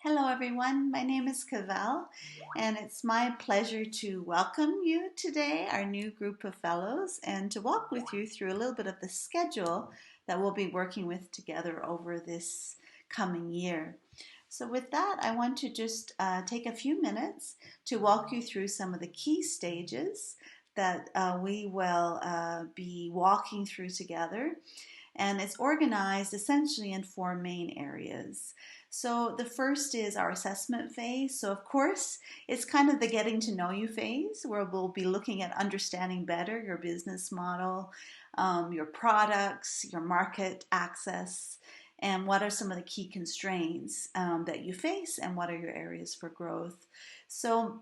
Hello everyone, my name is Cavelle and it's my pleasure to welcome you today, our new group of fellows, and to walk with you through a little bit of the schedule that we'll be working with together over this coming year. So with that, I want to just take a few minutes to walk you through some of the key stages that we will be walking through together, and it's organized essentially in four main areas. So the first is our assessment phase. So of course, it's kind of the getting to know you phase where we'll be looking at understanding better your business model, your products, your market access, and what are some of the key constraints that you face and what are your areas for growth. So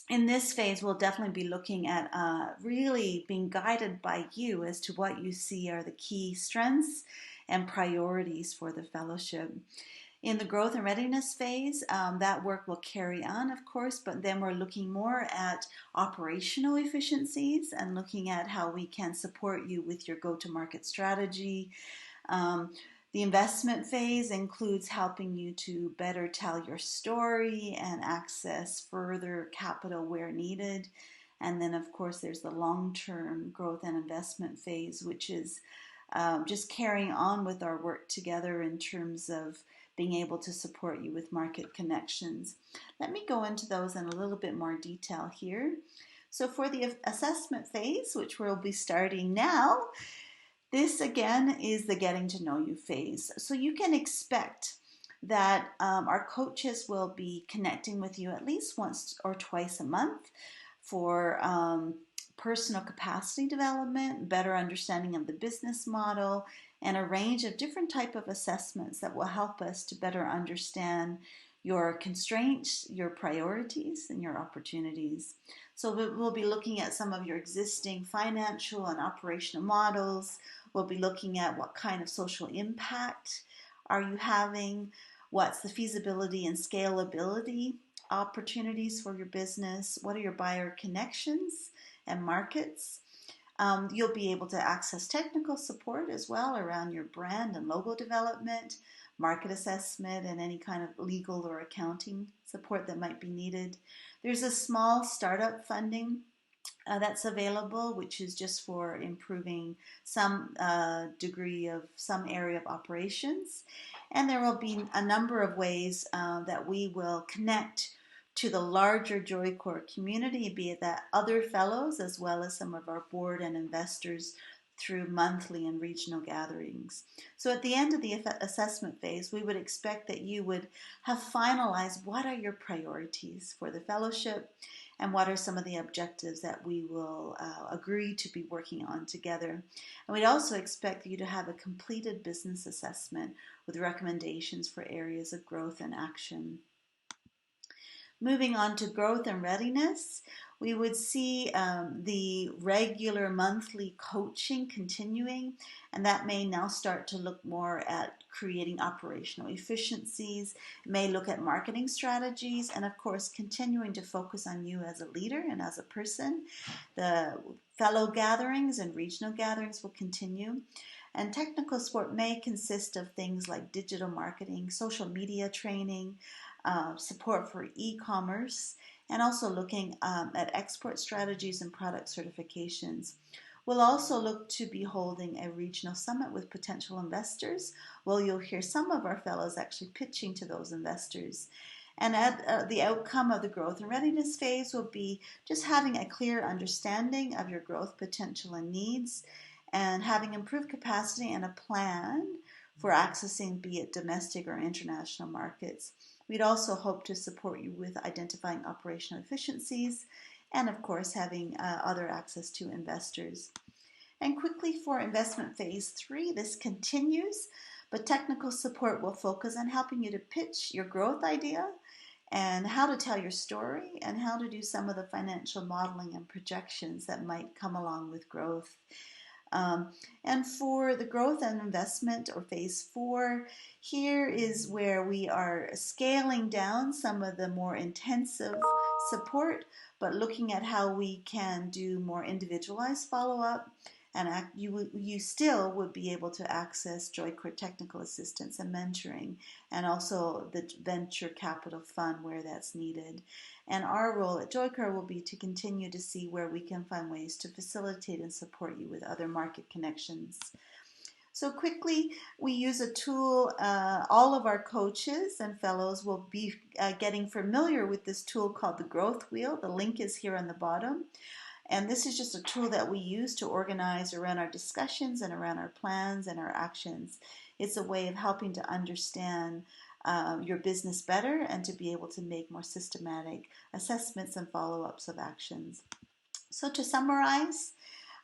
in this phase, we'll definitely be looking at really being guided by you as to what you see are the key strengths and priorities for the fellowship. In the growth and readiness phase, that work will carry on, of course, but then we're looking more at operational efficiencies and looking at how we can support you with your go-to-market strategy. The investment phase includes helping you to better tell your story and access further capital where needed. And then, of course, there's the long-term growth and investment phase, which is just carrying on with our work together in terms of being able to support you with market connections. Let me go into those in a little bit more detail here. So for the assessment phase, which we'll be starting now, this again is the getting to know you phase. So you can expect that our coaches will be connecting with you at least once or twice a month for personal capacity development, better understanding of the business model, and a range of different type of assessments that will help us to better understand your constraints, your priorities, and your opportunities. So we'll be looking at some of your existing financial and operational models. We'll be looking at what kind of social impact are you having, what's the feasibility and scalability opportunities for your business, what are your buyer connections and markets. You'll be able to access technical support as well around your brand and logo development, market assessment, and any kind of legal or accounting support that might be needed. There's a small startup funding that's available, which is just for improving some degree of some area of operations. And there will be a number of ways that we will connect to the larger JoyCorps community, be it that other fellows as well as some of our board and investors through monthly and regional gatherings. So at the end of the assessment phase, we would expect that you would have finalized what are your priorities for the fellowship and what are some of the objectives that we will agree to be working on together. And we'd also expect you to have a completed business assessment with recommendations for areas of growth and action. Moving on to growth and readiness, we would see the regular monthly coaching continuing, and that may now start to look more at creating operational efficiencies, it may look at marketing strategies, and of course continuing to focus on you as a leader and as a person. The fellow gatherings and regional gatherings will continue. And technical support may consist of things like digital marketing, social media training, support for e-commerce, and also looking at export strategies and product certifications. We'll also look to be holding a regional summit with potential investors. Well, you'll hear some of our fellows actually pitching to those investors. And at the outcome of the growth and readiness phase will be just having a clear understanding of your growth potential and needs, and having improved capacity and a plan for accessing be it domestic or international markets. We'd also hope to support you with identifying operational efficiencies and, of course, having other access to investors. And quickly for investment phase 3, this continues, but technical support will focus on helping you to pitch your growth idea and how to tell your story and how to do some of the financial modeling and projections that might come along with growth. And for the growth and investment or phase 4, here is where we are scaling down some of the more intensive support, but looking at how we can do more individualized follow-up and you still would be able to access JoyCorps technical assistance and mentoring, and also the venture capital fund where that's needed. And our role at JoyCorps will be to continue to see where we can find ways to facilitate and support you with other market connections. So quickly, we use a tool. All of our coaches and fellows will be getting familiar with this tool called the Growth Wheel. The link is here on the bottom. And this is just a tool that we use to organize around our discussions and around our plans and our actions. It's a way of helping to understand your business better and to be able to make more systematic assessments and follow-ups of actions. So to summarize,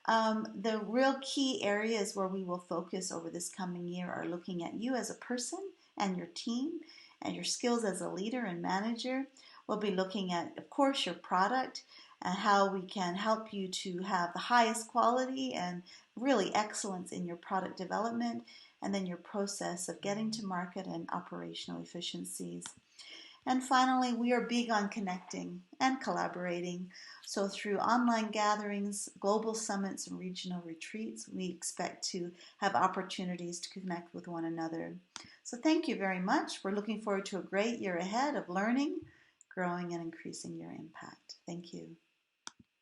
the real key areas where we will focus over this coming year are looking at you as a person and your team and your skills as a leader and manager. We'll be looking at, of course, your product and how we can help you to have the highest quality and really excellence in your product development, and then your process of getting to market and operational efficiencies. And finally, we are big on connecting and collaborating. So through online gatherings, global summits, and regional retreats, we expect to have opportunities to connect with one another. So thank you very much. We're looking forward to a great year ahead of learning, growing, and increasing your impact. Thank you.